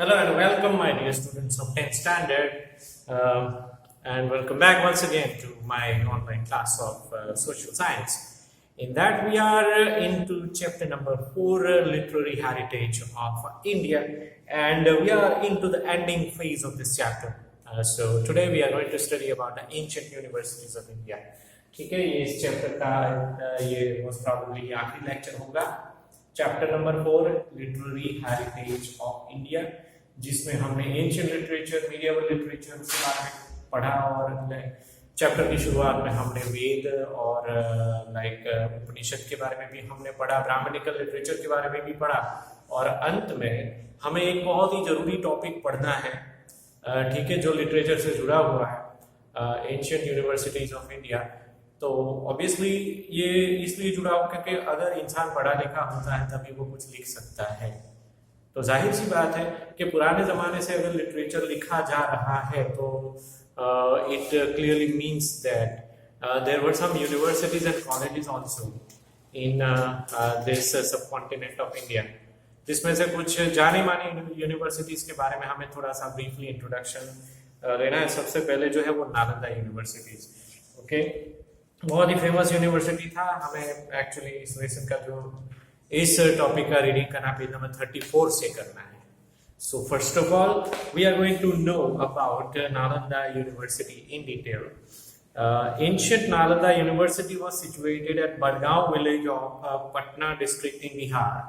Hello and welcome, my dear students of 10th standard, and welcome back once again to my online class of social science. In that, we are into chapter number 4, Literary Heritage of India, and we are into the ending phase of this chapter. So today we are going to study about the ancient universities of India. ठीक है, ये इस chapter का ये most probably आखिरी lecture होगा, chapter number 4 literary heritage of India, जिसमें हमने एंशिएंट लिटरेचर, मीडिएवल लिटरेचर के बारे में पढ़ा और चैप्टर की शुरुआत में हमने वेद और उपनिषद के बारे में भी हमने पढ़ा, ब्राह्मणिकल लिटरेचर के बारे में भी पढ़ा और अंत में हमें एक बहुत ही जरूरी टॉपिक पढ़ना है, ठीक है, जो लिटरेचर से जुड़ा हुआ है, एंशिएंट यूनिवर्सिटीज ऑफ इंडिया। तो ऑब्वियसली ये इसलिए जुड़ा हो क्योंकि अगर इंसान पढ़ा लिखा होता है तभी वो कुछ लिख सकता है। तो जाहिर सी बात है कि पुराने ज़माने से अगर लिटरेचर लिखा जा रहा है तो it clearly means that there were some universities and colleges also in this subcontinent of India, जिसमें से कुछ जानी मानी यूनिवर्सिटीज़ के बारे में हमें थोड़ा सा ब्रीफली इंट्रोडक्शन लेना है। सबसे पहले जो है वो नालंदा यूनिवर्सिटीज, ओके, बहुत ही फेमस यूनिवर्सिटी था। हमें एक्चुअली इस लेसन का जो इस टॉपिक का रीडिंग करना पेज नंबर 34 से करना है। So first of all we are going to know about Nalanda university in detail. Ancient Nalanda university was situated at Bargaon village of Patna district in Bihar.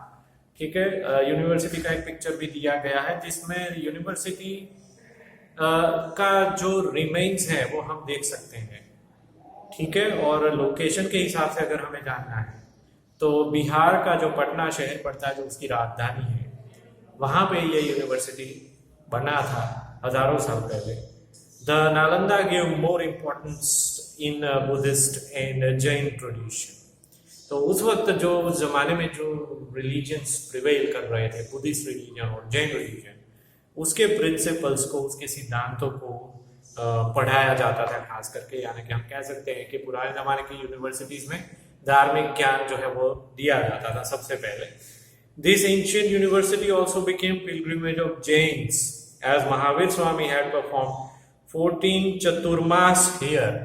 ठीक है, यूनिवर्सिटी का एक पिक्चर भी दिया गया है जिसमें यूनिवर्सिटी का जो रिमेन्स है वो हम देख सकते हैं, ठीक है। और लोकेशन के हिसाब से अगर हमें जानना है तो बिहार का जो पटना शहर पड़ता है, जो उसकी राजधानी है, वहाँ पे ये यूनिवर्सिटी बना था हजारों साल पहले। The Nalanda give more importance in Buddhist and Jain tradition. तो उस वक्त जो उस जमाने में जो रिलीजन्स प्रिवेल कर रहे थे, बुद्धिस्ट रिलीजन और जैन रिलीजन, उसके प्रिंसिपल्स को, उसके सिद्धांतों को पढ़ाया जाता था खास करके। यानी कि हम कह सकते हैं कि पुराने जमाने की यूनिवर्सिटीज में धार्मिक ज्ञान जो है वो दिया जाता था सबसे पहले। This ancient university also became pilgrimage of Jains as Mahavir Swami had perform 14 Chaturmas here.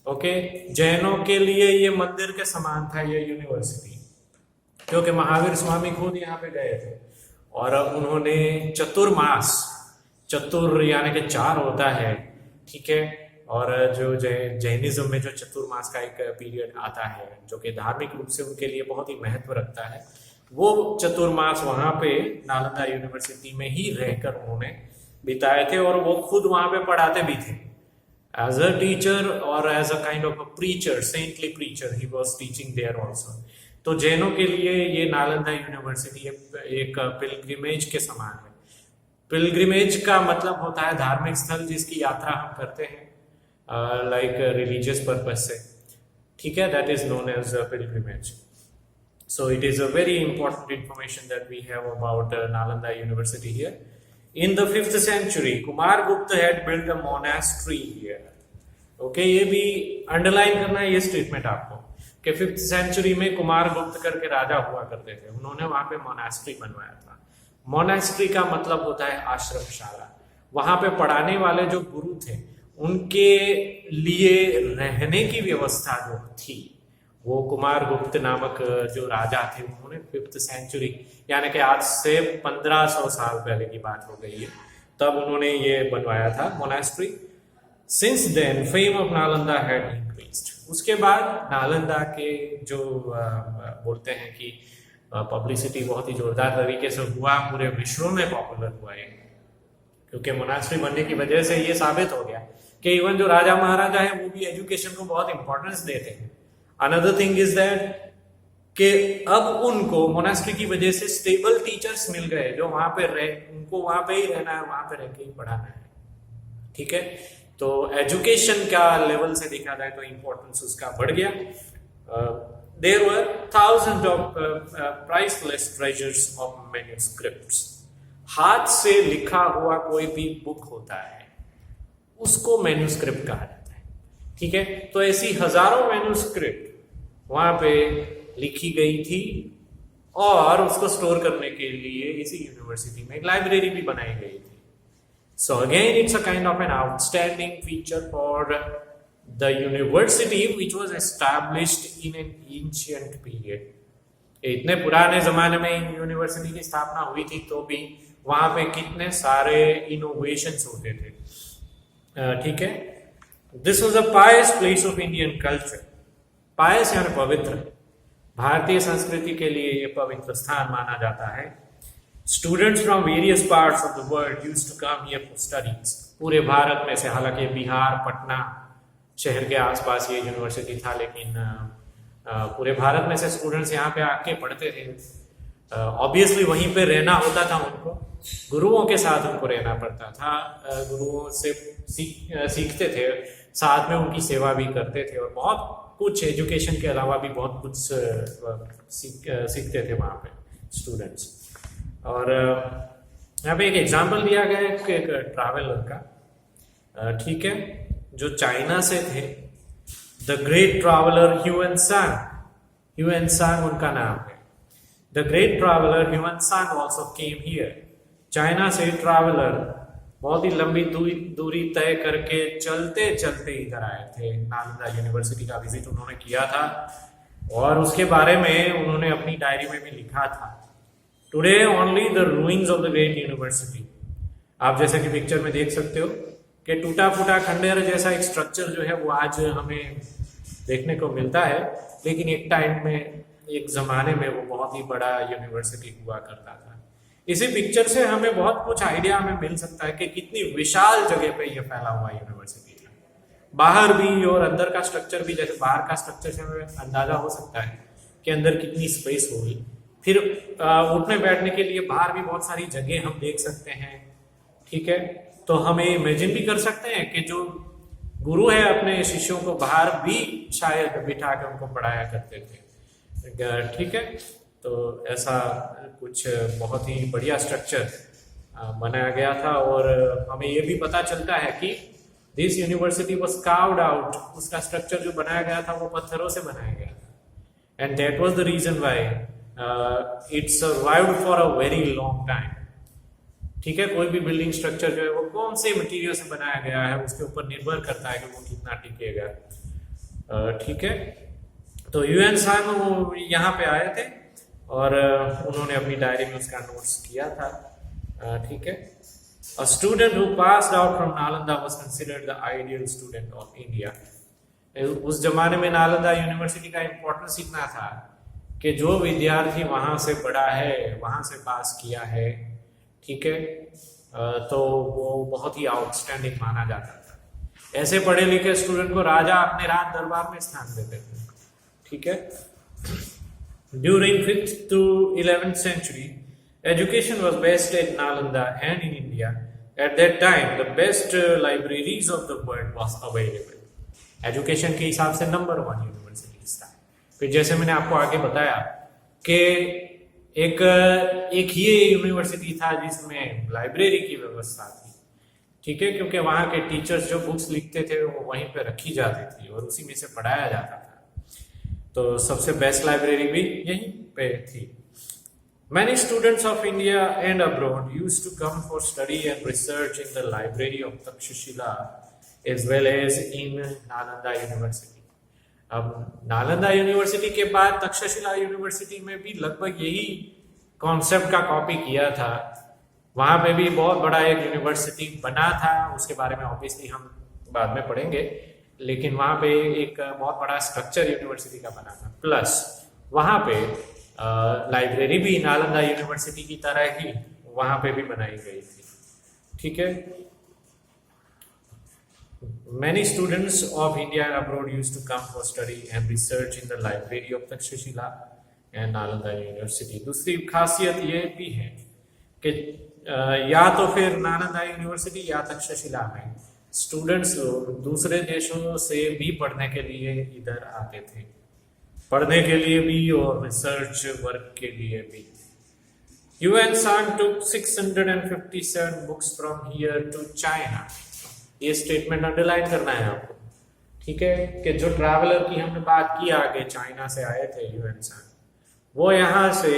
Okay, जैनों के लिए ये मंदिर के समान था ये यूनिवर्सिटी, क्योंकि महावीर स्वामी खुद यहाँ पे गए थे और उन्होंने चतुर्मास, चतुर यानी कि 4 होता है, ठीक है, और जो जैनिज्म में जो चतुर्मास का एक पीरियड आता है जो कि धार्मिक रूप से उनके लिए बहुत ही महत्व रखता है, वो चतुर्मास वहाँ पे नालंदा यूनिवर्सिटी में ही रहकर उन्होंने बिताए थे और वो खुद वहाँ पे पढ़ाते भी थे एज अ टीचर और as a kind of a preacher, saintly preacher, he was teaching there also. तो जैनों के लिए ये नालंदा यूनिवर्सिटी एक पिलग्रिमेज के समान है। पिलग्रिमेज का मतलब होता है धार्मिक स्थल जिसकी यात्रा हम करते हैं लाइक रिलीजियस पर्पज से, ठीक है, that is known as pilgrimage. So it is a very important information that we have about Nalanda university here. In the 5th century Kumar Gupta had built a monastery here. Okay, ये भी underline करना है ये statement आपको कि 5th century में कुमार गुप्त करके राजा हुआ करते थे, उन्होंने वहां पे मोनास्ट्री बनवाया था। मोनास्ट्री का मतलब होता है आश्रमशाला। वहां पे पढ़ाने वाले जो गुरु थे उनके लिए रहने की व्यवस्था जो थी वो कुमार गुप्त नामक जो राजा थे उन्होंने 5th century यानी कि आज से 1500 साल पहले की बात हो गई है, तब उन्होंने ये बनवाया था monastery. Since then fame of Nalanda had increased. उसके बाद नालंदा के जो बोलते हैं कि पब्लिसिटी बहुत ही जोरदार तरीके से हुआ, पूरे विश्व में पॉपुलर हुआ है, क्योंकि मोनास्ट्री बनने की वजह से ये साबित हो गया कि इवन जो राजा महाराजा है वो भी एजुकेशन को बहुत इंपॉर्टेंस देते हैं। अनदर थिंग इज दैट कि अब उनको मोनास्ट्री की वजह से स्टेबल टीचर्स मिल गए जो वहां पे उनको वहां पे ही रहना है, वहां पे रह के ही पढ़ाना है, ठीक है। तो एजुकेशन का लेवल से देखा जाए तो इंपॉर्टेंस उसका बढ़ गया। There were thousands of priceless treasures of manuscripts. हाथ से लिखा हुआ कोई भी बुक होता है उसको मैन्यूस्क्रिप्ट कहा जाता है, ठीक है। तो ऐसी हजारों मैन्यूस्क्रिप्ट वहां पे लिखी गई थी और उसको स्टोर करने के लिए इसी यूनिवर्सिटी में एक लाइब्रेरी भी बनाई गई थी. So again, it's a kind of an outstanding feature for the university which was established in an ancient period. इतने पुराने जमाने में यूनिवर्सिटी की स्थापना हुई थी तो भी वहां पे कितने सारे इनोवेशंस होते थे. ठीक है. This was a pious place of Indian culture. Pious यानी पवित्र. भारतीय संस्कृति के लिए ये पवित्र स्थान माना जाता है. Students from various parts of the world used to come here for studies. पूरे भारत में से, हालांकि बिहार पटना शहर के आसपास ये यूनिवर्सिटी था, लेकिन पूरे भारत में से स्टूडेंट्स यहाँ पे आके पढ़ते थे. ऑब्वियसली वहीं पे रहना होता था उनको, गुरुओं के साथ उनको रहना पड़ता था, गुरुओं से सीखते थे, साथ में उनकी सेवा भी करते थे और बहुत कुछ एजुकेशन के अलावा भी बहुत कुछ सीखते थे वहाँ पे स्टूडेंट्स. और यहाँ पे एक एग्जाम्पल दिया गया है एक ट्रैवलर का. ठीक है, जो चाइना से थे, द ग्रेट ट्रैवलर ह्यूएन सांग. ह्यूएन सांग उनका नाम है. द ग्रेट ट्रैवलर ह्यूएन सांग ऑल्सो केम हियर. चाइना से ट्रैवलर बहुत ही लंबी दूरी तय करके चलते चलते इधर आए थे. नालंदा यूनिवर्सिटी का विजिट उन्होंने किया था और उसके बारे में उन्होंने अपनी डायरी में भी लिखा था. Today only the ruins of the great university. आप जैसे कि पिक्चर में देख सकते हो कि टूटा फूटा खंडेर जैसा एक स्ट्रक्चर जो है वो आज हमें देखने को मिलता है, लेकिन एक टाइम में, एक जमाने में वो बहुत ही बड़ा यूनिवर्सिटी हुआ करता था. इसी पिक्चर से हमें बहुत कुछ आइडिया हमें मिल सकता है कि कितनी विशाल जगह पे ये फैला हुआ यूनिवर्सिटी है. बाहर भी और अंदर का स्ट्रक्चर भी, जैसे बाहर का स्ट्रक्चर से हमें अंदाजा हो सकता है कि अंदर कितनी स्पेस होगी. फिर उठने बैठने के लिए बाहर भी बहुत सारी जगह हम देख सकते हैं. ठीक है, तो हमें इमेजिन भी कर सकते हैं कि जो गुरु है अपने शिष्यों को बाहर भी शायद बिठा कर उनको पढ़ाया करते थे. ठीक है, तो ऐसा कुछ बहुत ही बढ़िया स्ट्रक्चर बनाया गया था. और हमें ये भी पता चलता है कि this university was carved out. उसका स्ट्रक्चर जो बनाया गया था वो पत्थरों से बनाया गया था. And that was the reason why it survived for a very long time. ठीक है, कोई भी बिल्डिंग स्ट्रक्चर जो है वो कौन से मटेरियल से बनाया गया है उसके ऊपर निर्भर करता है कि वो कितना टिकेगा. ठीक है, तो ह्यूएन सांग यहाँ पे आए थे और उन्होंने अपनी डायरी में उसका नोट्स किया था. ठीक है, a student who passed out from Nalanda was considered the ideal student of India. उस जमाने में नालंदा यूनिवर्सिटी का इंपॉर्टेंस इतना था कि जो विद्यार्थी वहां से पढ़ा है, वहां से पास किया है, ठीक है, तो वो बहुत ही आउटस्टैंडिंग माना जाता था. ऐसे पढ़े लिखे स्टूडेंट को राजा अपने राज दरबार में स्थान देते थे. ठीक है, during 5th to 11th century, education was best at Nalanda and in India. At that time, the best libraries of the world was available. Education के हिसाब से नंबर 1 यूनिवर्सिटी था. फिर जैसे मैंने आपको आगे बताया कि एक ही यूनिवर्सिटी था जिसमें लाइब्रेरी की व्यवस्था थी. ठीक है, क्योंकि वहाँ के टीचर्स जो बुक्स लिखते थे वो वहीं पे रखी जाती थी और उसी में से पढ़ाया जाता था. तो सबसे बेस्ट लाइब्रेरी भी यहीं पे थी. Many students of India and abroad used to come for study and research in the library of Takshashila as well as in Nalanda University. अब नालंदा यूनिवर्सिटी के बाद तक्षशिला यूनिवर्सिटी में भी लगभग यही कॉन्सेप्ट का कॉपी किया था. वहां पे भी बहुत बड़ा एक यूनिवर्सिटी बना था, उसके बारे में ऑब्वियसली हम बाद में पढ़ेंगे, लेकिन वहां पे एक बहुत बड़ा स्ट्रक्चर यूनिवर्सिटी का बना था. प्लस वहां पे लाइब्रेरी भी नालंदा यूनिवर्सिटी की तरह ही वहां पे भी बनाई गई थी. ठीक है, many students of India and abroad used to come for study and research in the library of Takshashila and Nalanda University. दूसरी खासियत ये भी है कि या तो फिर नालंदा यूनिवर्सिटी या तक्षशिला में स्टूडेंट्स लोग दूसरे देशों से भी पढ़ने के लिए इधर आते थे, पढ़ने के लिए भी और रिसर्च वर्क के लिए भी. ह्यूएन सांग took 657 books from here to China. ये स्टेटमेंट अंडरलाइन करना है आपको. ठीक है, कि जो ट्रैवलर की हमने बात की आगे चाइना से आए थे ह्यूएन सांग, वो यहाँ से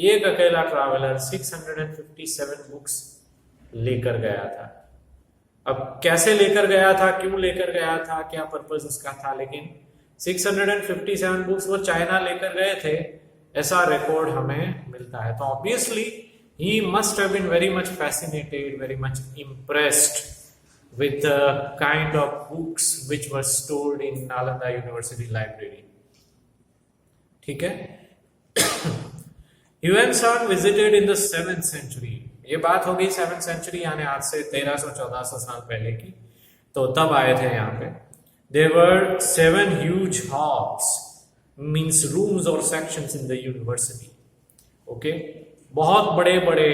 एक अकेला ट्रैवलर 657 बुक्स लेकर गया था। अब कैसे लेकर गया था, क्यों लेकर गया था, क्या पर्पस उसका था, लेकिन 657 बुक्स वो चाइना लेकर गए थे, ऐसा रिकॉर्ड हमें मिलता है। तो obviously he must have been very much fascinated, very much impressed with the kind of books which were stored in Nalanda University library. ठीक है। Yuan Shan visited in the 7th century. ये बात हो गई 7th century, यानी आज से 1300-1400 साल पहले की। तो तब आए थे यहाँ पे। There were 7 huge halls, means rooms or sections in the university. Okay, बहुत बड़े बड़े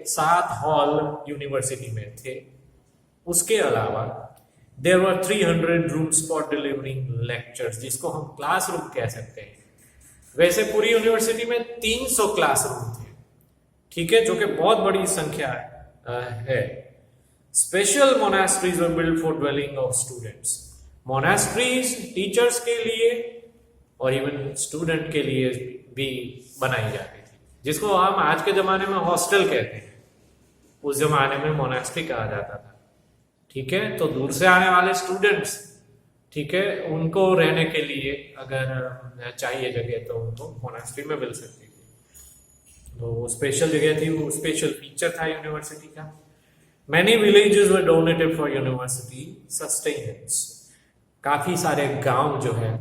7 हॉल यूनिवर्सिटी में थे। उसके अलावा there were 300 rooms for delivering lectures, जिसको हम क्लासरूम कह सकते हैं। वैसे पूरी यूनिवर्सिटी में 300 क्लासरूम थे, ठीक है, जो कि बहुत बड़ी संख्या है। Special monasteries were build for dwelling of students. Monasteries teachers के लिए और इवन स्टूडेंट के लिए भी बनाई जाती थी, जिसको हम आज के जमाने में हॉस्टल कहते हैं, उस जमाने में मोनास्ट्री कहा जाता था। ठीक है, तो दूर से आने वाले स्टूडेंट्स, ठीक है, उनको रहने के लिए अगर चाहिए जगह तो उनको मोनास्ट्री में मिल सकती थी। तो वो स्पेशल जगह थी, वो स्पेशल फीचर था यूनिवर्सिटी का। Many villages were donated for university sustenance. काफी सारे गांव जो है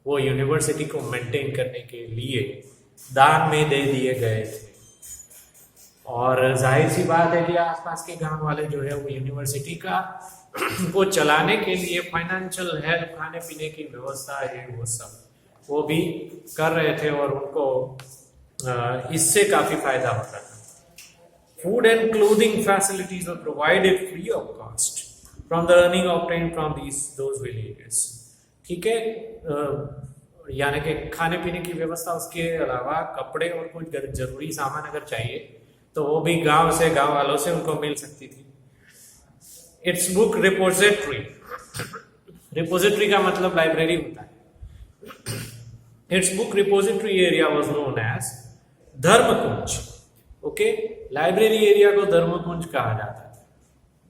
वो यूनिवर्सिटी को मेंटेन करने के लिए दान में दे दिए गए थे। और जाहिर सी बात है कि आसपास के गांव वाले जो है वो यूनिवर्सिटी का को चलाने के लिए फाइनेंशियल हेल्प, खाने पीने की व्यवस्था है, वो सब वो भी कर रहे थे और उनको इससे काफी फायदा होता था। Food and clothing facilities were provided free of cost from the earning obtained from those villages. ठीक है, यानी कि खाने पीने की व्यवस्था, उसके अलावा कपड़े और कुछ जरूरी सामान अगर चाहिए तो वो भी गांव से, गांव वालों से उनको मिल सकती थी। इट्स बुक रिपोजिटरी, रिपोजिटरी का मतलब लाइब्रेरी होता है। It's book repository area was known as Dharmakunj. Okay, library area को धर्मकुंज कहा जाता है।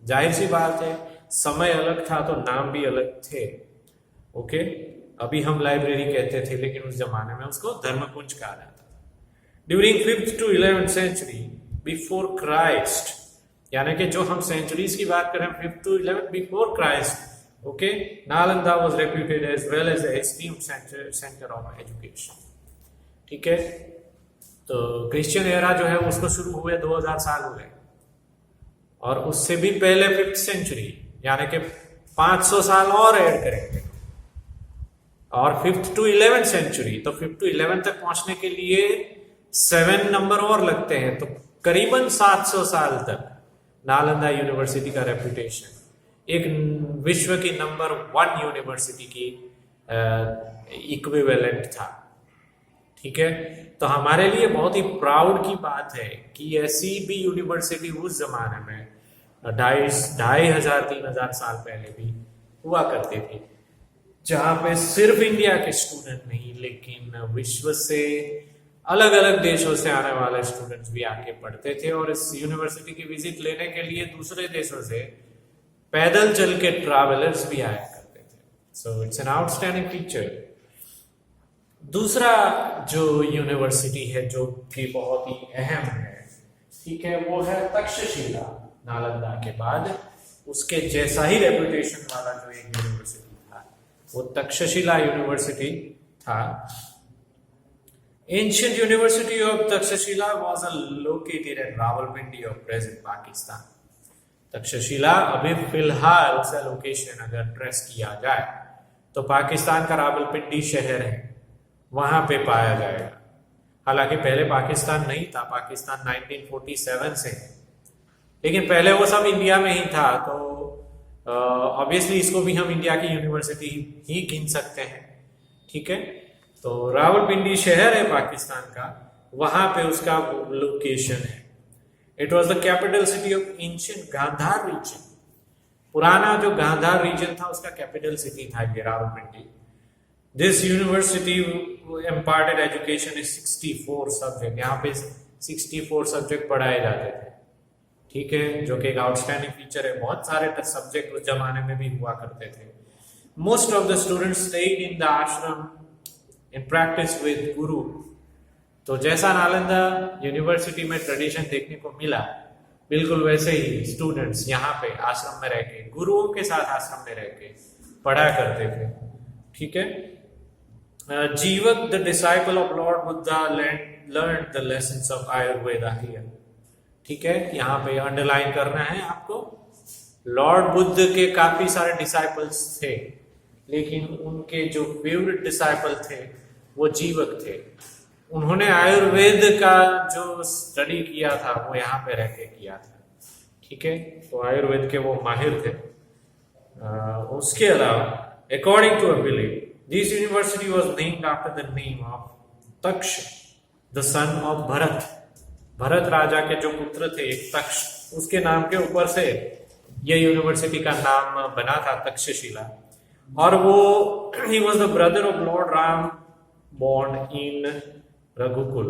जाहिर सी बात है, समय अलग था तो नाम भी अलग थे। ओके, अभी हम लाइब्रेरी कहते थे, लेकिन उस जमाने में उसको धर्मकुंज कहा जाता था। During 5th to 11th century before Christ, यानी कि जो हम सेंचुरीज की बात करें 5th to 11th before Christ, okay, Nalanda was reputed as well as a esteemed centre of education. ठीक है, तो क्रिश्चियन एरा जो है उसको शुरू हुए 2000 साल हुए, और उससे भी पहले 5th century, यानी कि 500 साल और ऐड करेंगे, और 5th to 11th century, तो 5th to 11th तक पहुंचने के लिए 7 नंबर और लगते हैं, तो करीबन 700 साल तक नालंदा यूनिवर्सिटी का रेपुटेशन एक विश्व की नंबर 1 यूनिवर्सिटी की इक्विवेलेंट था। ठीक है, तो हमारे लिए बहुत ही प्राउड की बात है कि ऐसी भी यूनिवर्सिटी उस जमाने में 2500-3000 साल पहले भी हुआ करती थी, जहां पे सिर्फ इंडिया के स्टूडेंट नहीं, लेकिन विश्व से अलग अलग देशों से आने वाले स्टूडेंट्स भी आके पढ़ते थे, और इस यूनिवर्सिटी की विजिट लेने के लिए दूसरे देशों से पैदल चल के ट्रैवलर्स भी आया करते थे। So it's an outstanding feature. दूसरा जो यूनिवर्सिटी है जो कि बहुत ही अहम है, ठीक है, वो है तक्षशिला। नालंदा के बाद उसके जैसा ही रेपुटेशन वाला जो एक यूनिवर्सिटी था वो तक्षशिला यूनिवर्सिटी था। Ancient University of Takshashila was located at Rawalpindi of present Pakistan. Takshashila अभी फिलहाल उसका लोकेशन अगर ट्रेस किया जाए तो पाकिस्तान का रावलपिंडी शहर है, वहां पे पाया जाएगा। हालांकि पहले पाकिस्तान नहीं था, पाकिस्तान 1947 से है, लेकिन पहले वो सब इंडिया में ही था, तो ऑब्वियसली इसको भी हम इंडिया की यूनिवर्सिटी ही गिन सकते हैं। ठीक है, तो रावलपिंडी शहर है पाकिस्तान का, वहां पे उसका लोकेशन है। It was the capital city of ancient Gandhara region. पुराना जो गांधार रीजन था उसका कैपिटल सिटी था ये Rawalpindi. This university imparted education is 64 subject, यहाँ पे 64 सब्जेक्ट पढ़ाए जाते थे, ठीक है, जो कि एक आउटस्टैंडिंग फीचर है। बहुत सारे सब्जेक्ट उस जमाने में भी हुआ करते थे। Most of the students stayed in the आश्रम इन प्रैक्टिस विद गुरु। तो जैसा नालंदा यूनिवर्सिटी में ट्रेडिशन देखने को मिला, बिल्कुल वैसे ही स्टूडेंट्स यहाँ पे आश्रम में रह के गुरुओं के साथ आश्रम में रह के पढ़ा करते थे, ठीक है। जीवक the disciple of Lord Buddha learn the lessons of Ayurveda here, ठीक है, यहाँ पे अंडरलाइन करना है आपको। लॉर्ड बुद्ध के काफी सारे डिसाइपल्स थे, लेकिन उनके जो फेवरेट डिसाइपल थे वो जीवक थे। उन्होंने आयुर्वेद का जो स्टडी किया था वो यहाँ पे रह के किया था, ठीक है, तो आयुर्वेद के वो माहिर थे। उसके अलावा according to a believe this university was named after the name of Taksh the son of Bharat. Bharat राजा के जो पुत्र थे एक तक्ष, उसके नाम के ऊपर से ये यूनिवर्सिटी का नाम बना था, तक्षशिला। और वो ही was the brother of lord Ram born in Raghukul,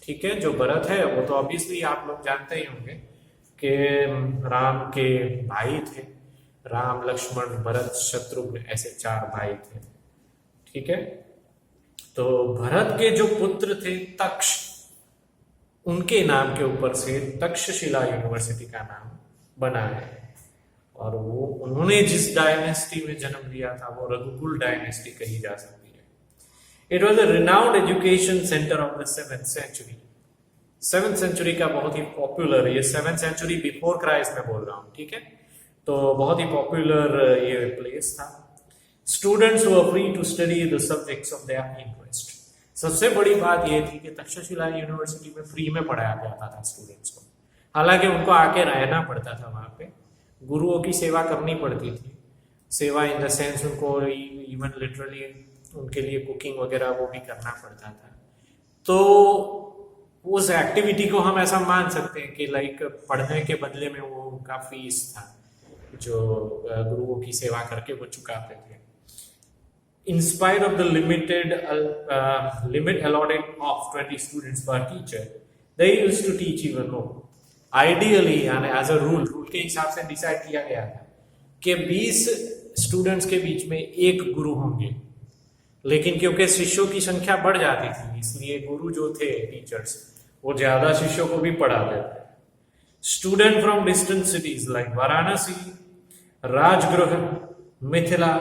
ठीक है। जो भरत है वो तो ऑब्वियसली आप लोग जानते ही होंगे कि राम के भाई थे। राम, लक्ष्मण, भरत, शत्रुघ्न, ऐसे 4 भाई थे, ठीक है। तो भरत के जो पुत्र थे तक्ष, उनके नाम के ऊपर से तक्षशिला यूनिवर्सिटी का नाम बना है। और वो उन्होंने जिस डायनेस्टी में जन्म लिया था वो रघुकुल डायनेस्टी कही जा सकती है। It was a renowned education centre of the 7th century. 7th century का बहुत ही पॉपुलर, ये 7th सेंचुरी बिफोर क्राइस्ट में बोल रहा हूँ, ठीक है, तो बहुत ही पॉपुलर ये प्लेस था। Students were free to study the subjects of their interest. सबसे बड़ी बात ये थी कि तक्षशिला यूनिवर्सिटी में फ्री में पढ़ाया जाता था स्टूडेंट्स को। हालांकि उनको आके रहना पड़ता था वहां पे, गुरुओं की सेवा करनी पड़ती थी। सेवा इन द सेंस उनको इवन लिटरली उनके लिए कुकिंग वगैरह वो भी करना पड़ता था। तो उस एक्टिविटी को हम ऐसा मान सकते हैं कि लाइक पढ़ने के बदले में वो उनका फीस था जो गुरुओं की सेवा करके वो चुकाते थे। In spite of the limit allotted of 20 students per teacher, they used to teach even more. Ideally, यानी as a rule के हिसाब से डिसाइड किया गया था कि 20 स्टूडेंट्स के बीच में एक गुरु होंगे, लेकिन क्योंकि शिष्यों की संख्या बढ़ जाती थी इसलिए गुरु जो थे टीचर्स वो ज्यादा शिष्यों को भी पढ़ाते थे। Student from distant cities like Varanasi, Rajgriha, Mithila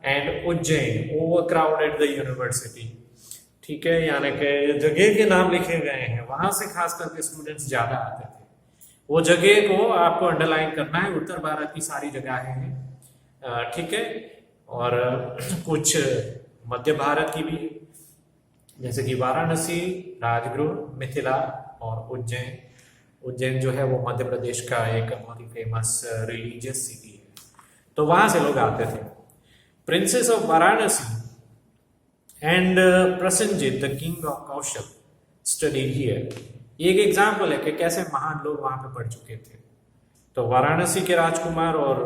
and Ujjain overcrowded the university, ठीक है, यानी कि जगह के नाम लिखे गए हैं, वहां से खास करके स्टूडेंट्स ज्यादा आते थे। वो जगह को आपको अंडरलाइन करना है, उत्तर भारत की सारी जगहें हैं, ठीक है, और कुछ मध्य भारत की भी, जैसे कि वाराणसी, राजगृह, मिथिला और उज्जैन। उज्जैन जो है वो मध्य प्रदेश का एक बहुत ही फेमस रिलीजियस सिटी है, तो वहां से लोग आते थे। Princes of Varanasi and Prasenjit, the king of Kaushal, studied here. ये एक एग्जाम्पल है कि कैसे महान लोग वहां पे पढ़ चुके थे। तो वाराणसी के राजकुमार और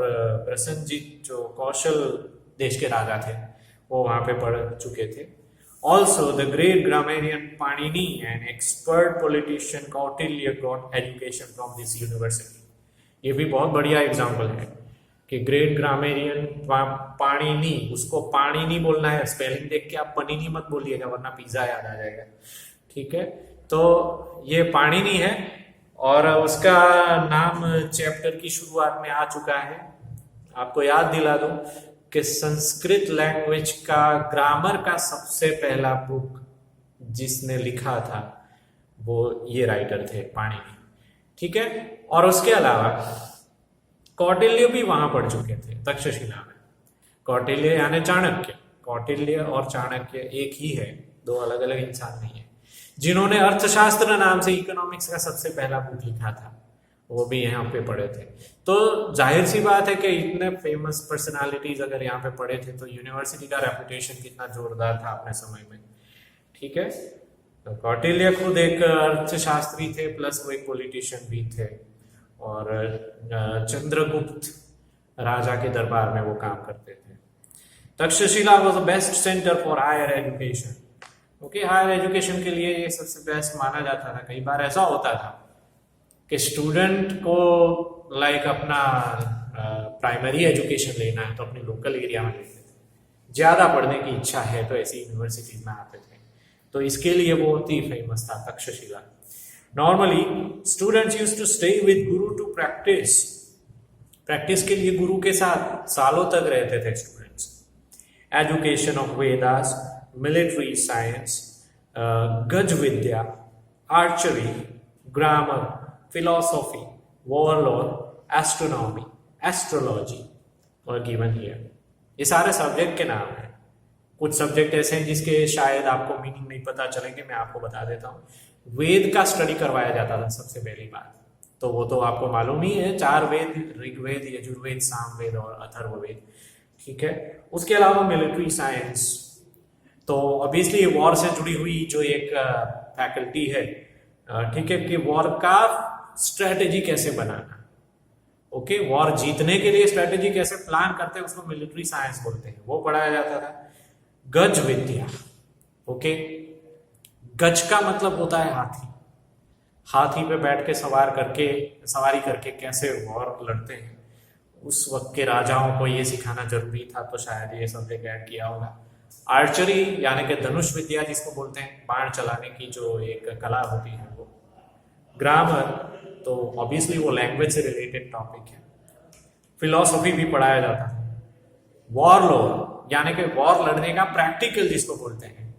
प्रसन्नजीत जो कौशल देश के राजा थे वो वहां पे पढ़ चुके थे। Also the great grammarian Panini and expert politician Kautilya got education from this university. ये भी बहुत बढ़िया एग्जाम्पल है कि ग्रेट ग्रामेरियन पाणिनि, उसको पाणिनि बोलना है, स्पेलिंग देख के आप पनीनी मत बोलिएगा वरना पिज्जा याद आ जाएगा, ठीक है। तो ये पाणिनि है और उसका नाम चैप्टर की शुरुआत में आ चुका है। आपको याद दिला दूं कि संस्कृत लैंग्वेज का ग्रामर का सबसे पहला बुक जिसने लिखा था वो ये राइटर थे पाणिनि, ठीक है। और उसके अलावा कौटिल्य भी वहां पढ़ चुके थे तक्षशिला में। कौटिल्य यानी चाणक्य, कौटिल्य और चाणक्य एक ही है, दो अलग अलग इंसान नहीं है। जिन्होंने अर्थशास्त्र नाम से इकोनॉमिक्स का सबसे पहला बुक लिखा था वो भी यहाँ पे पढ़े थे। तो जाहिर सी बात है कि इतने फेमस पर्सनालिटीज अगर यहाँ पे पढ़े थे तो यूनिवर्सिटी का रेपुटेशन कितना जोरदार था अपने समय में, ठीक है। तो कौटिल्य खुद एक अर्थशास्त्री थे प्लस वो एक पॉलिटिशियन भी थे और चंद्रगुप्त राजा के दरबार में वो काम करते थे। Takshashila was the best centre for higher education. Okay, higher education के लिए ये सबसे बेस्ट माना जाता था। कई बार ऐसा होता था कि स्टूडेंट को लाइक अपना प्राइमरी एजुकेशन लेना है तो अपने लोकल एरिया में लेते थे, ज़्यादा पढ़ने की इच्छा है तो ऐसी यूनिवर्सिटीज में आते थे। तो इसके लिए वो बहुत ही फेमस था Takshashila. Normally students used to stay with guru to practice. Practice के लिए गुरु के साथ सालों तक रहते थे students. Education of Vedas, military science, gaj vidya, archery, grammar, philosophy, war law, astronomy, astrology और गिवन हियर। ये सारे सब्जेक्ट के नाम हैं। कुछ सब्जेक्ट ऐसे हैं जिसके शायद आपको मीनिंग नहीं पता चलेंगे, मैं आपको बता देता हूँ। वेद का स्टडी करवाया जाता था सबसे पहली बात, तो वो तो आपको मालूम ही है, 4 वेद, ऋग्वेद, यजुर्वेद, सामवेद और अथर्ववेद। ठीक है, उसके अलावा मिलिट्री साइंस, तो ऑब्वियसली वॉर से जुड़ी हुई जो एक फैकल्टी है, ठीक है, कि वॉर का स्ट्रेटेजी कैसे बनाना। ओके, वॉर जीतने के लिए स्ट्रेटेजी कैसे प्लान करते हैं उसको मिलिट्री साइंस बोलते हैं, वो पढ़ाया जाता था। गज विद्या, ओके, गज का मतलब होता है हाथी। हाथी पे बैठ के सवारी करके कैसे वॉर लड़ते हैं, उस वक्त के राजाओं को ये सिखाना जरूरी था, तो शायद ये सब्जेक्ट ऐड किया होगा। आर्चरी यानी कि धनुष विद्या जिसको बोलते हैं, बाण चलाने की जो एक कला होती है वो। ग्रामर, तो ऑब्वियसली वो लैंग्वेज से रिलेटेड टॉपिक है। फिलॉसफी भी पढ़ाया जाता है। वॉर लॉ यानी कि वॉर लड़ने का प्रैक्टिकल जिसको बोलते हैं,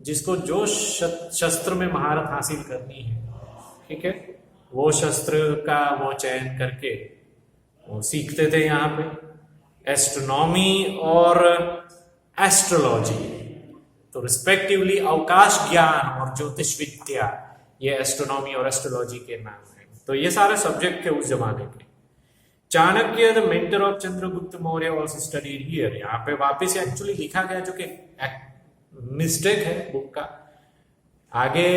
जिसको जो शस्त्र में महारत हासिल करनी है, ठीक है, वो शस्त्र का वो चयन करके वो सीखते थे यहाँ पे। एस्ट्रोनॉमी और एस्ट्रोलॉजी, तो रिस्पेक्टिवली अवकाश ज्ञान और ज्योतिष विद्या, ये एस्ट्रोनॉमी और एस्ट्रोलॉजी के नाम है। तो ये सारे सब्जेक्ट थे उस जमाने के। Chanakya, the mentor of Chandragupta Maurya, also studied here. यहाँ पे वापस एक्चुअली लिखा गया, जो कि मिस्टेक है बुक का। आगे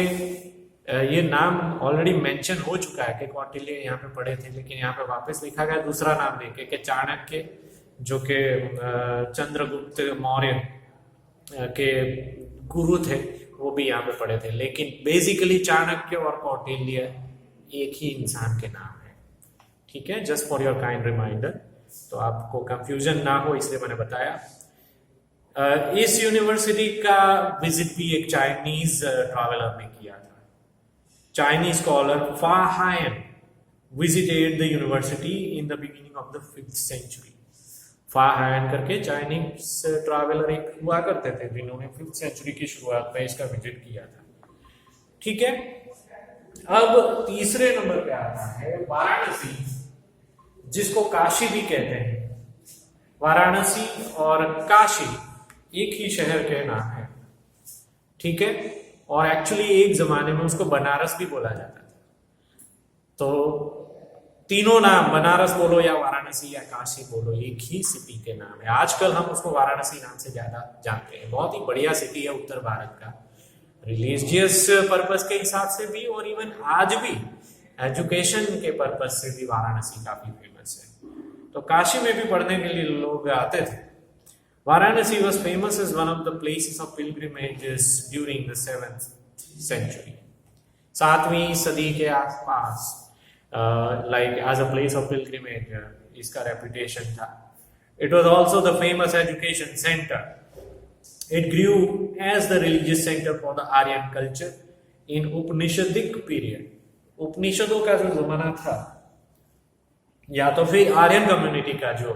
ये नाम ऑलरेडी मेंशन हो चुका है कि कौटिल्य यहाँ पे पढ़े थे, लेकिन यहाँ पे वापस लिखा गया दूसरा नाम लेके कि चाणक्य, जो कि चंद्रगुप्त मौर्य के गुरु थे, वो भी यहाँ पे पढ़े थे। लेकिन बेसिकली चाणक्य और कौटिल्य एक ही इंसान के नाम है। ठीक है, just for your kind reminder, तो आपको कंफ्यूजन ना हो इसलिए मैंने बताया। इस यूनिवर्सिटी का विजिट भी एक चाइनीज ट्रैवलर ने किया था। Chinese scholar Fa Hien visited the university in the beginning of the 5th century. Fa Hien करके चाइनीज ट्रैवलर एक हुआ करते थे जिन्होंने 5th सेंचुरी की शुरुआत में इसका विजिट किया था। ठीक है, अब तीसरे नंबर पे आता है वाराणसी, जिसको काशी भी कहते हैं। वाराणसी और काशी एक ही शहर के नाम है। ठीक है, और एक्चुअली एक जमाने में उसको बनारस भी बोला जाता था। तो तीनों नाम, बनारस बोलो या वाराणसी या काशी बोलो, एक ही सिटी के नाम है। आजकल हम उसको वाराणसी नाम से ज्यादा जानते हैं। बहुत ही बढ़िया सिटी है उत्तर भारत का, रिलीजियस पर्पस के हिसाब से भी, और इवन आज भी एजुकेशन के पर्पस से भी वाराणसी काफी फेमस है। तो काशी में भी पढ़ने के लिए लोग आते थे। Varanasi was famous as one of the places of pilgrimages during the 7th century. 7वीं सदी के आसपास like as a place of pilgrimage इसका reputation था। It was also the famous education center. It grew as the religious center for the Aryan culture in Upanishadic period. उपनिषदों का जो जमाना था, या तो फिर आर्यन कम्युनिटी का जो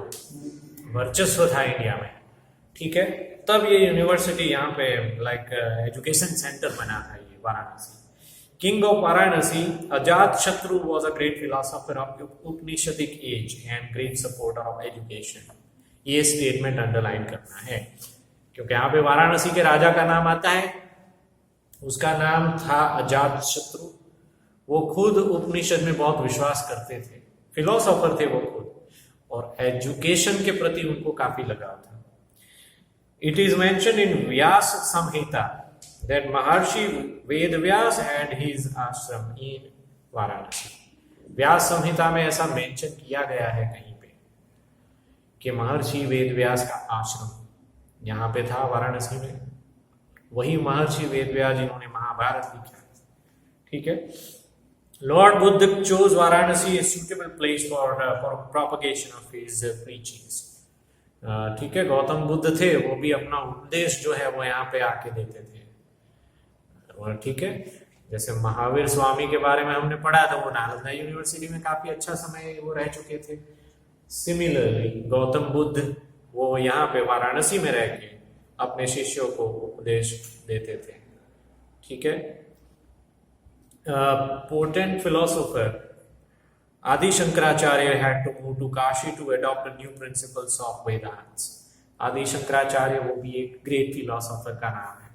वर्चस्व था इंडिया में, ठीक है, तब ये यूनिवर्सिटी यहाँ पे लाइक एजुकेशन सेंटर बना था ये Varanasi. King of Varanasi Ajatashatru was a great philosopher of Upanishadic age and great supporter of education. ये स्टेटमेंट अंडरलाइन करना है, क्योंकि यहाँ पे वाराणसी के राजा का नाम आता है, उसका नाम था अजात शत्रु। वो खुद उपनिषद में बहुत विश्वास करते थे, फिलोसोफर थे वो खुद, और एजुकेशन के प्रति उनको काफी लगाव था। It is mentioned in Vyas Samhita that Maharshi Vedvyas had his ashram in Varanasi. व्यास संहिता में ऐसा मेंशन किया गया है कहीं पे कि महर्षि वेदव्यास का आश्रम यहाँ पे था वाराणसी में। वही महर्षि वेदव्यास जिन्होंने महाभारत लिखा, ठीक है। Lord Buddha chose Varanasi a suitable place for propagation of his preachings। ठीक है, गौतम बुद्ध थे, वो भी अपना उपदेश जो है वो यहाँ पे आके देते थे। और ठीक है, जैसे महावीर स्वामी के बारे में हमने पढ़ा था, वो नालंदा यूनिवर्सिटी में काफी अच्छा समय वो रह चुके थे। सिमिलरली गौतम बुद्ध वो यहाँ पे वाराणसी में रह के अपने शिष्यों को उपदेश देते थे, ठीक है। Potent philosopher Adi Shankaracharya had to move to Kashi to adopt the new principles of Vedanta। आदि शंकराचार्य वो भी एक ग्रेट फिलोसोफर का नाम है,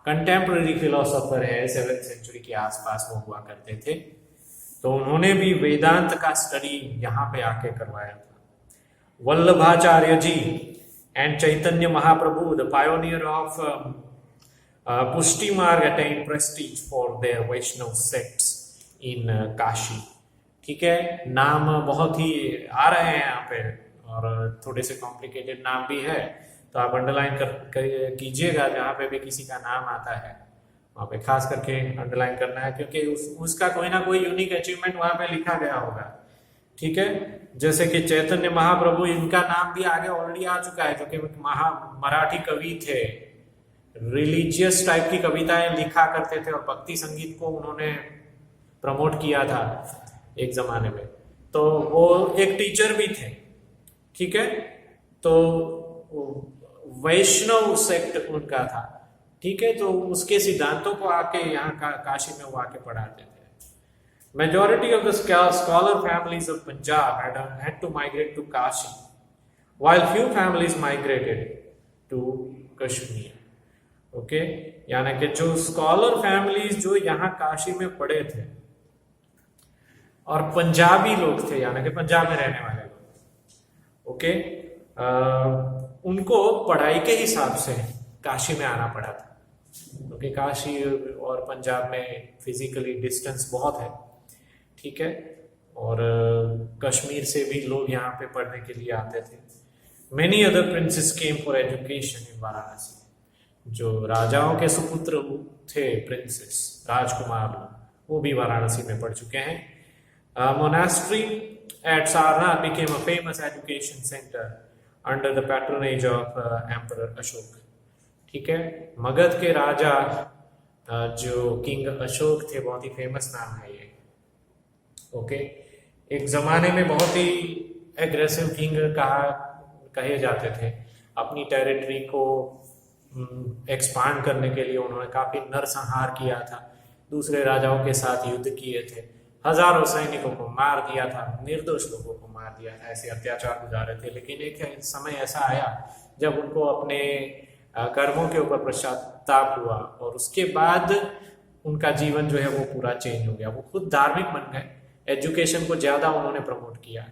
कंटेम्प्रेरी फिलोसोफर है, 7th सेंचुरी के आसपास वो हुआ करते थे। तो उन्होंने भी वेदांत का स्टडी यहाँ पे आके करवाया था। Vallabhacharya ji and Chaitanya Mahaprabhu, the pioneer of Pushti Marg, attain prestige for their Vaishnav sects in Kashi. ठीक है, नाम बहुत ही आ रहे हैं यहाँ पे और थोड़े से कॉम्प्लिकेटेड नाम भी है, तो आप अंडरलाइन कीजिएगा। जहाँ पे भी किसी का नाम आता है वहाँ पे खास करके अंडरलाइन करना है, क्योंकि उसका कोई ना कोई यूनिक अचीवमेंट वहाँ पे लिखा गया होगा। ठीक है, जैसे कि चैतन्य महाप्रभु, इनका नाम भी आगे ऑलरेडी आ चुका है, जो कि मराठी कवि थे, रिलीजियस टाइप की कविताएं लिखा करते थे और भक्ति संगीत को उन्होंने प्रमोट किया था एक जमाने में। तो वो एक टीचर भी थे, ठीक है। तो वैष्णव सेक्ट उनका था, ठीक है। तो उसके सिद्धांतों को आके यहाँ काशी में वो आके पढ़ाते थे। Majority of the scholar families of Punjab had to migrate to Kashi, while few families migrated to Kashmir। Okay, यानी कि जो स्कॉलर फैमिलीज जो यहाँ काशी में पढ़े थे और पंजाबी लोग थे, यानी कि पंजाब में रहने वाले लोग, ओके, उनको पढ़ाई के हिसाब से काशी में आना पड़ा था, क्योंकि काशी और पंजाब में फिजिकली डिस्टेंस बहुत है, ठीक है। और कश्मीर से भी लोग यहाँ पे पढ़ने के लिए आते थे। Many other princess came for education in Varanasi. जो राजाओं के सुपुत्र थे, प्रिंसेस, राजकुमार, वो भी वाराणसी में पढ़ चुके हैं। Monastery at Sarnath became a famous education center under the patronage of Emperor Ashok. ठीक है, मगध के राजा जो किंग अशोक थे, बहुत ही फेमस नाम है ये, ओके। एक जमाने में बहुत ही एग्रेसिव किंग कहे जाते थे। अपनी टेरिटरी को एक्सपांड करने के लिए उन्होंने काफी नरसंहार किया था, दूसरे राजाओं के साथ युद्ध किए थे, हजारों सैनिकों को मार दिया था, निर्दोष लोगों को मार दिया था, ऐसे अत्याचार गुजारे थे। लेकिन एक समय ऐसा आया जब उनको अपने कर्मों के ऊपर पश्चाताप हुआ और उसके बाद उनका जीवन जो है वो पूरा चेंज हो गया। वो खुद धार्मिक बन गए, एजुकेशन को ज्यादा उन्होंने प्रमोट किया।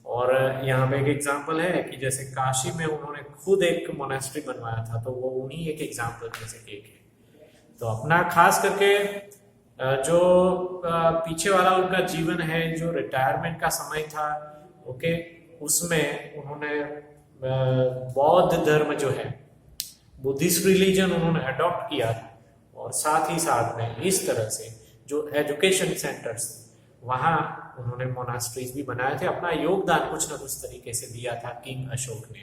और यहाँ पे एक एग्जाम्पल है कि जैसे काशी में उन्होंने खुद एक मोनेस्ट्री बनवाया था, तो वो उन्हीं एक एग्जाम्पल में से एक है। तो अपना खास करके जो पीछे वाला उनका जीवन है, जो रिटायरमेंट का समय था, ओके, उसमें उन्होंने बौद्ध धर्म जो है, बुद्धिस्ट रिलीजन उन्होंने अडॉप्ट किया था। और साथ ही साथ में इस तरह से जो एजुकेशन सेंटर्स वहाँ उन्होंने मोनास्ट्रीज भी बनाए थे। अपना योगदान कुछ ना कुछ तरीके से दिया था किंग अशोक ने,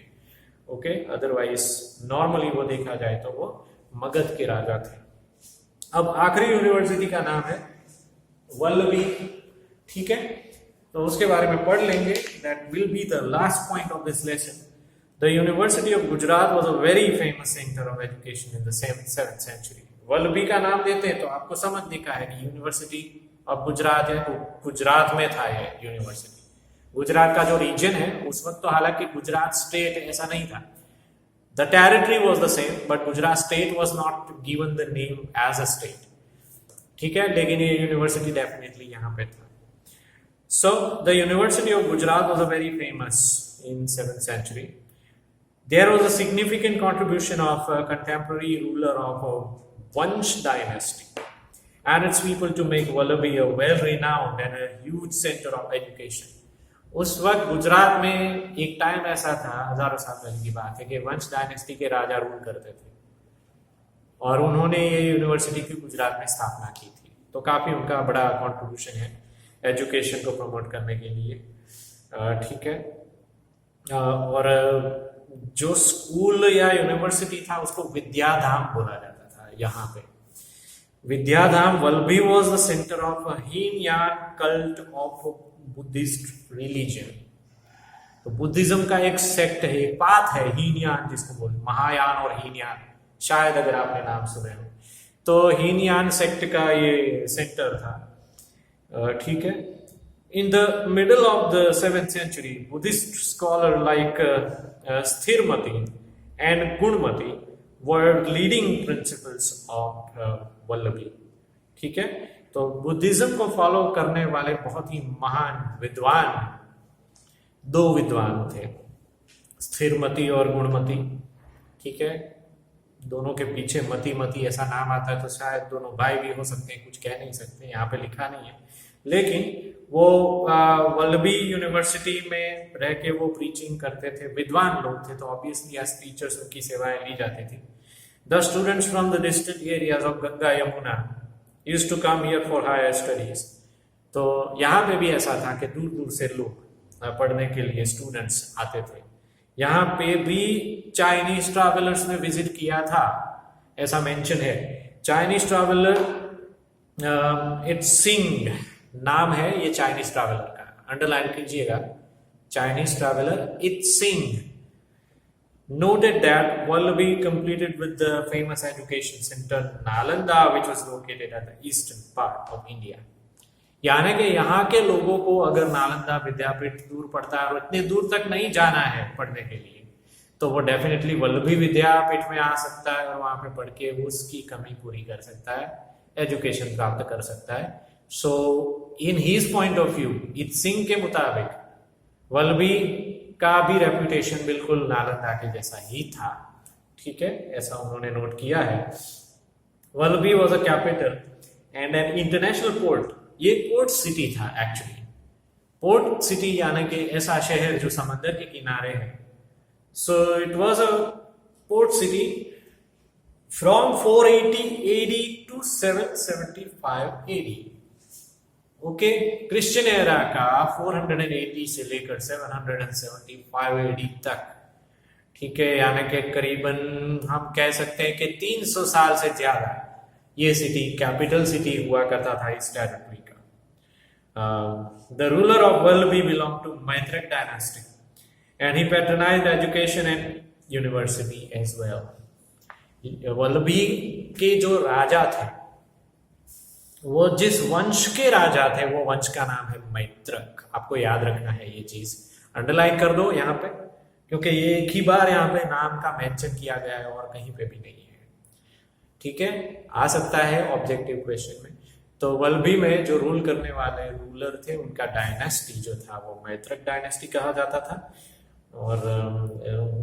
ओके। अदरवाइज नॉर्मली वो देखा जाए तो वो मगध के राजा थे। अब आखिरी यूनिवर्सिटी का नाम है वल्लभी, ठीक है, तो उसके बारे में पढ़ लेंगे। That will be the last point of this lesson. The university of Gujarat was a very famous centre of education in the 7th century. Vallabhi का नाम देते हैं तो आपको समझने का है कि यूनिवर्सिटी ऑफ गुजरात है, तो गुजरात में था ये यूनिवर्सिटी। गुजरात का जो रीजन है उस वक्त, तो हालांकि गुजरात स्टेट ऐसा नहीं था, the territory was the same, but Gujarat state was not given the name as a state, ठीक है। लेकिन ये यूनिवर्सिटी डेफिनेटली यहाँ पे था। So the university of Gujarat was a very famous in 7th century. There was a significant contribution of a contemporary ruler of a Vansh dynasty and its people to make Vallabhi a well-renowned and a huge center of education। उस वक्त गुजरात में एक time ऐसा था, हजारों साल पहले की बात है, कि वंश डायनेस्टी के राजा रूल करते थे और उन्होंने ये यूनिवर्सिटी की गुजरात में स्थापना की थी। तो काफी उनका बड़ा कंट्रीब्यूशन है एजुकेशन को प्रमोट करने के लिए। ठीक है। और जो स्कूल या यूनिवर्सिटी था उसको विद्याधाम बोला जाता था। यहाँ पे Vidyadham Vallabhi was the centre of Hinayana cult of Buddhist religion. तो बुद्धिज्म का एक सेक्ट है, एक पाथ है हीनयान जिसको बोलते, महायान और हीनयान, शायद अगर आपने नाम सुने हो। तो हीनयान सेक्ट का ये सेंटर था। ठीक है। In the middle of the 7th century, Buddhist scholars like Sthirmati and Gunmati were leading principles of Vallabhi. ठीक है। तो बुद्धिज्म को फॉलो करने वाले बहुत ही महान विद्वान, दो विद्वान थे, स्थिरमती और गुणमती। ठीक है। दोनों के पीछे मती मती ऐसा नाम आता है, तो शायद दोनों भाई भी हो सकते हैं, कुछ कह नहीं सकते, यहाँ पे लिखा नहीं है। लेकिन वो वल्लभी यूनिवर्सिटी में रह के वो प्रीचिंग करते थे, विद्वान लोग थे, तो ऑब्वियसली एज टीचर्स उनकी सेवाएं ली जाती थी। The students from the distant areas of Ganga Yamuna used to come here for higher studies. तो यहाँ पे भी ऐसा था कि दूर दूर से लोग पढ़ने के लिए स्टूडेंट्स आते थे। यहाँ पे भी चाइनीज ट्रैवलर्स ने विजिट किया था, ऐसा मेंशन है। चाइनीज ट्रैवलर इट्स सिंग नाम है ये चाइनीज ट्रैवलर का, अंडरलाइन कीजिएगा, Chinese traveller it's Tsing noted that Vallabhi completed with the famous education center Nalanda, which was located at the eastern part of India. यानी कि यहाँ के लोगों को अगर नालंदा विद्यापीठ दूर पड़ता है और इतने दूर तक नहीं जाना है पढ़ने के लिए, तो वो डेफिनेटली वल्लभी विद्यापीठ में आ सकता है और वहां पे पढ़ के उसकी कमी पूरी कर सकता है, एजुकेशन प्राप्त कर सकता है। So in his point of view, it's Singh के मुताबिक वल्लभी का भी रेपुटेशन बिल्कुल नालंदा के जैसा ही था। ठीक है, ऐसा उन्होंने नोट किया है। Vallabhi was a capital and an international port. ये पोर्ट सिटी था एक्चुअली। पोर्ट सिटी यानी कि ऐसा शहर जो समंदर के किनारे है। So it was a port city from 480 AD to 775 AD। Okay, Christian era का 480 से लेकर 775 AD तक। ठीक है, यानी कि करीबन हम कह सकते हैं कि 300 साल से ज्यादा ये सिटी कैपिटल सिटी हुआ करता था इस टेरिटरी का। The ruler of Vallabhi belong to Maitrak dynasty and he patronized education and university as well. Vallabhi के जो राजा थे, वो जिस वंश के राजा थे, वो वंश का नाम है मैत्रक। आपको याद रखना है ये चीज, अंडरलाइन कर दो यहाँ पे, क्योंकि ये एक ही बार यहाँ पे नाम का मेंशन किया गया है और कहीं पे भी नहीं है। ठीक है, आ सकता है ऑब्जेक्टिव क्वेश्चन में। तो वल्लभी में जो रूल करने वाले रूलर थे, उनका डायनेस्टी जो था वो मैत्रक डायनेस्टी कहा जाता था। और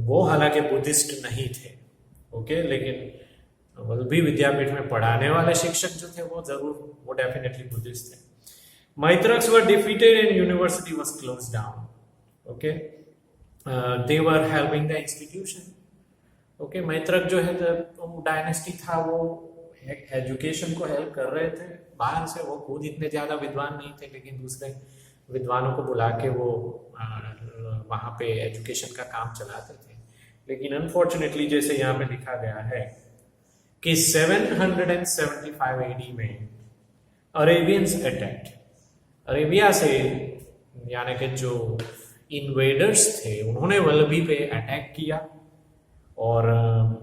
वो हालांकि बुद्धिस्ट नहीं थे। ओके, लेकिन वल्लभी विद्यापीठ में पढ़ाने वाले शिक्षक जो थे वो जरूर, वो डेफिनेटली बुद्धिस्ट थे। Maitraks were defeated and university was closed down. Okay, they were helping the institution. Okay, Maitrak जो है वो डायनेस्टी था, वो एजुकेशन को हेल्प कर रहे थे बाहर से। वो खुद इतने ज्यादा विद्वान नहीं थे, लेकिन दूसरे विद्वानों को बुला के वो वहां पे एजुकेशन का काम चलाते थे। लेकिन अनफॉर्चुनेटली जैसे यहाँ पे लिखा गया है कि 775 AD में अरेबियंस अटैक्ड, अरेबिया से यानी कि जो इन्वेडर्स थे उन्होंने वल्लभी पे अटैक किया और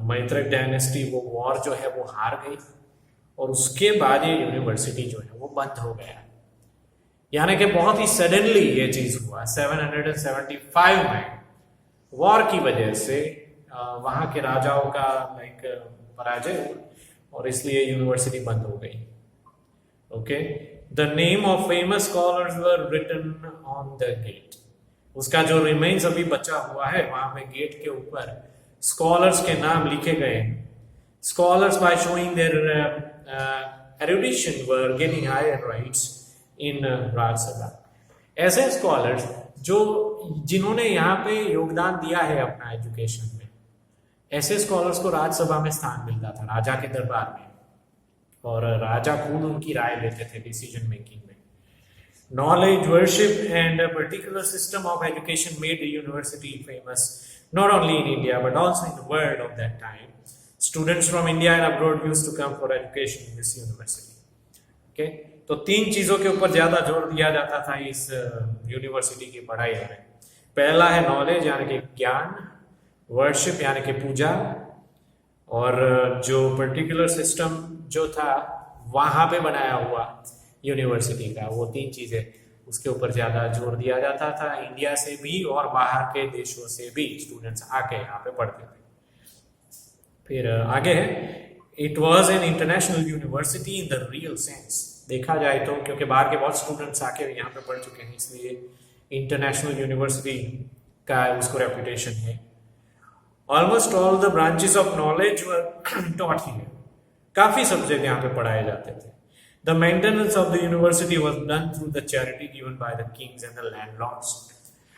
मैत्रक डायनेस्टी वो वॉर जो है वो हार गई और उसके बाद ये यूनिवर्सिटी जो है वो बंद हो गया। यानी कि बहुत ही सडनली ये चीज हुआ 775 में, वॉर की वजह से वहां के राजाओं का पराजय हुआ और इसलिए यूनिवर्सिटी बंद हो गई। Okay, the name of famous scholars were written on the gate. उसका जो रिमेन्स अभी बचा हुआ है वहां पे गेट के ऊपर स्कॉलर्स के नाम लिखे गए हैं। Scholars by showing there erudition were getting higher rights in Rajsabha. ऐसे स्कॉलर्स जिन्होंने यहाँ पे योगदान दिया है अपना एजुकेशन में, ऐसे स्कॉलर्स को राज्यसभा में स्थान मिलता था, राजा के दरबार में, और राजा खुद उनकी राय लेते थे डिसीजन मेकिंग में। Knowledge, worship, and a particular system of education made the university famous not only in India but also in the world of that time. Students from India and abroad used to come for education in this university. Okay, तो 3 चीजों के ऊपर ज्यादा जोर दिया जाता था इस यूनिवर्सिटी की पढ़ाई में। पहला है नॉलेज यानी कि ज्ञान, वर्शिप यानी कि पूजा, और जो पर्टिकुलर सिस्टम जो था वहां पे बनाया हुआ यूनिवर्सिटी का, वो 3 चीजें, उसके ऊपर ज्यादा जोर दिया जाता था। इंडिया से भी और बाहर के देशों से भी स्टूडेंट्स आके यहाँ पे पढ़ते थे। फिर आगे है, it was an international university in the real sense. देखा जाए तो क्योंकि बाहर के बहुत स्टूडेंट्स आके यहाँ पे पढ़ चुके हैं, इसलिए इंटरनेशनल यूनिवर्सिटी का उसको रेपुटेशन है। Almost all the branches of knowledge were taught here. काफी सब्जेक्ट यहाँ पे पढ़ाए जाते थे। The maintenance of the university was done through the charity given by the kings and the landlords.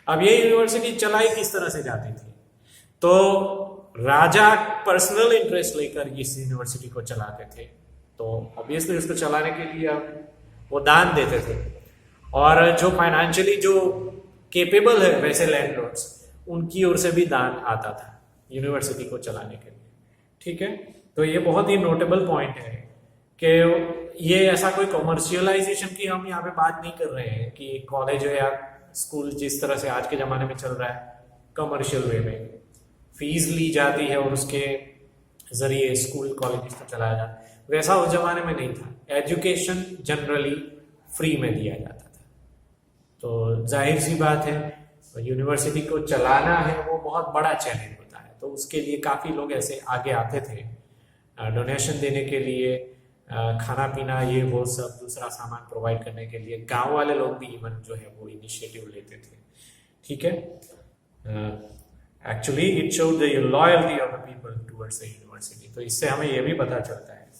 अब ये यूनिवर्सिटी चलाई किस तरह से जाती थी? तो राजा पर्सनल इंटरेस्ट लेकर इस यूनिवर्सिटी को चलाते थे, तो ऑब्वियसली उसको चलाने के लिए वो दान देते थे, और जो फाइनेंशियली जो केपेबल है वैसे लैंडलॉर्ड्स, उनकी ओर से भी दान आता था यूनिवर्सिटी को चलाने के लिए। ठीक है, तो ये बहुत ही नोटेबल पॉइंट है कि ये ऐसा कोई कॉमर्शियलाइजेशन की हम यहाँ पे बात नहीं कर रहे हैं कि कॉलेज या स्कूल जिस तरह से आज के ज़माने में चल रहा है कमर्शियल वे में फीस ली जाती है और उसके ज़रिए स्कूल कॉलेज को चलाया जाता है, वैसा उस ज़माने में नहीं था। एजुकेशन जनरली फ्री में दिया जाता था। तो जाहिर सी बात है, यूनिवर्सिटी को चलाना है वो बहुत बड़ा चैलेंज होता है, तो उसके लिए काफ़ी लोग ऐसे आगे आते थे डोनेशन देने के लिए, खाना पीना ये वो सब दूसरा सामान प्रोवाइड करने के लिए। गांव वाले लोग भी इवन जो है वो इनिशिएटिव लेते थे। ठीक है, actually it showed the loyalty of the people towards the university. तो इससे हमें ये भी पता चलता है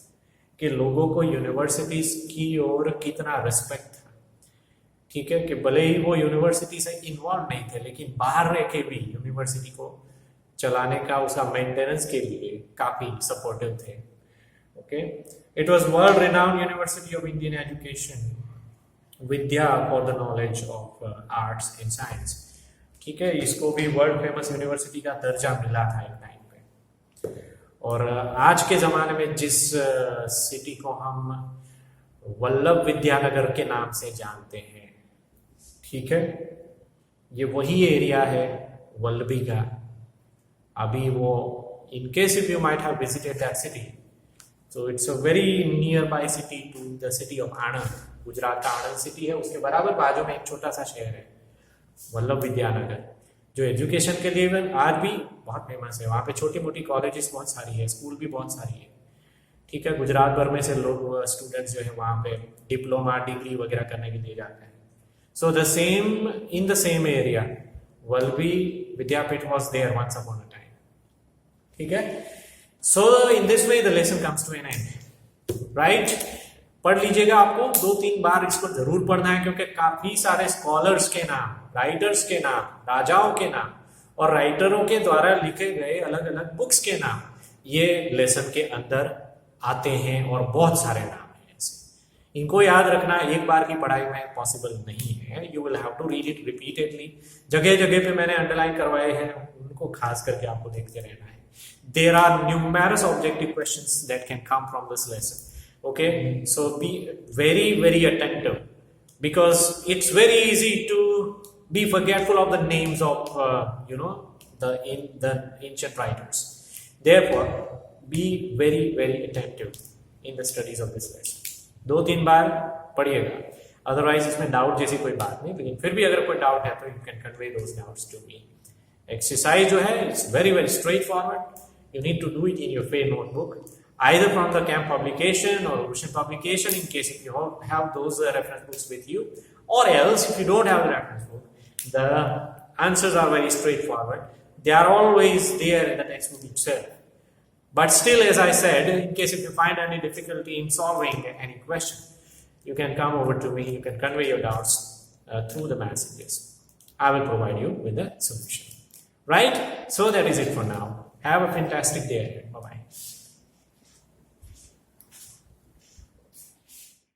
कि लोगों को यूनिवर्सिटीज की ओर कितना रिस्पेक्ट था। ठीक है, कि भले ही वो यूनिवर्सिटी से इन्वॉल्व नहीं थे, लेकिन बाहर रह के भी यूनिवर्सिटी को चलाने का, उसका मेंटेनेंस के लिए काफी सपोर्टिव थे। Okay, it was world renowned University of Indian Education, Vidya for the knowledge of arts and science। ठीक है, इसको भी वर्ल्ड फेमस यूनिवर्सिटी का दर्जा मिला था एक टाइम पे। और आज के ज़माने में जिस सिटी को हम वल्लभ विद्यानगर के नाम से जानते हैं, ठीक है, ये वही एरिया है वल्लभी का। अभी वो, in case if you might have visited that city, so it's a very nearby city to the city of Anand। Gujarat का आनंद सिटी है, उसके बराबर बाजू में एक छोटा सा शहर है वल्लभ विद्यानगर, जो एजुकेशन के लिए आज भी बहुत फेमस है। वहाँ पे छोटी मोटी कॉलेजेस बहुत सारी है, स्कूल भी बहुत सारी है। ठीक है, गुजरात भर में से लोग स्टूडेंट्स जो है वहाँ पे डिप्लोमा डिग्री वगैरह करने के लिए जाते हैं। So the same in the same area Vallabhi Vidyapeeth was there once upon a time. ठीक है, so in this way the lesson comes to an end, right? पढ़ लीजिएगा, आपको 2-3 बार इसको जरूर पढ़ना है, क्योंकि काफी सारे स्कॉलर्स के नाम, राइटर्स के नाम, राजाओं के नाम और राइटरों के द्वारा लिखे गए अलग अलग बुक्स के नाम ये लेसन के अंदर आते हैं, और बहुत सारे नाम हैं ऐसे। इनको याद रखना एक बार की पढ़ाई में पॉसिबल नहीं है। You will have to read it repeatedly. जगह जगह पे मैंने अंडरलाइन करवाए हैं, उनको खास करके आपको देखते रहना है। There are numerous objective questions that can come from this lesson. Okay, so be very, very attentive, because it's very easy to be forgetful of the names of the ancient writers. Therefore, be very, very attentive in the studies of this lesson. 2-3 बार पढ़िएगा, otherwise इसमें doubt जैसी कोई बात नहीं, लेकिन फिर भी अगर कोई डाउट है तो you can convey those doubts to me. Exercise जो है it's very, very straightforward. You need to do it in your fair notebook, either from the camp publication or Ocean publication, in case if you have those reference books with you, or else if you don't have the reference book, the answers are very straightforward. They are always there in the textbook itself. But still, as I said, in case if you find any difficulty in solving any question, you can come over to me, you can convey your doubts, through the messages. I will provide you with the solution. Right? So that is it for now. Have a fantastic day. Bye bye.